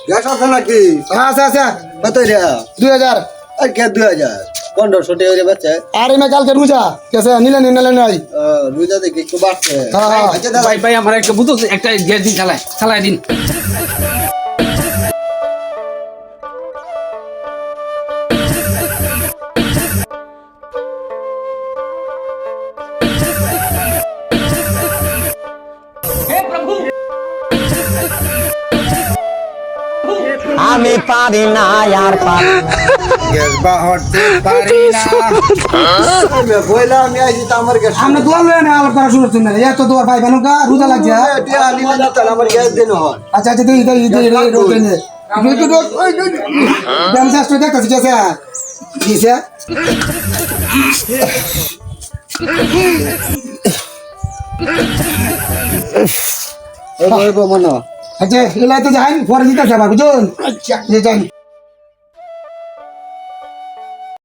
Gas আছে নাকি? আছে আছে কত রে? 2000 আর কে 2000 1500 টাকা রে বাচ্চা। আর এমে কালকে রোজা কেসে নিলে নাই রোজা দেখি একটু বাড়ছে। হ্যাঁ। আচ্ছা দাদা ভাই আমার একটা বুঝো একটা গ্যাস দিন চালায় দিন। আমি পারি না আর পারি না। গ্যাস বাড়তে পারি না। আমি বইলা আমি আইছি তো আমার গ্যাস। আমরা দোয়া লয়ে না আবার করা শুরু করছেন না এত দোয়া ভাই বানুকা রোজা লাগছে এটা আনিলে না তাহলে আমার গ্যাস দেন হয়। আচ্ছা আচ্ছা দেই রোজ দেন আমি শাস্ত্র দেখতেছি আছে দিছে এই বলবো মনে। আচ্ছা এলাই তো যাই পরে দিতেছে আবার বুঝুন আচ্ছা যে যাই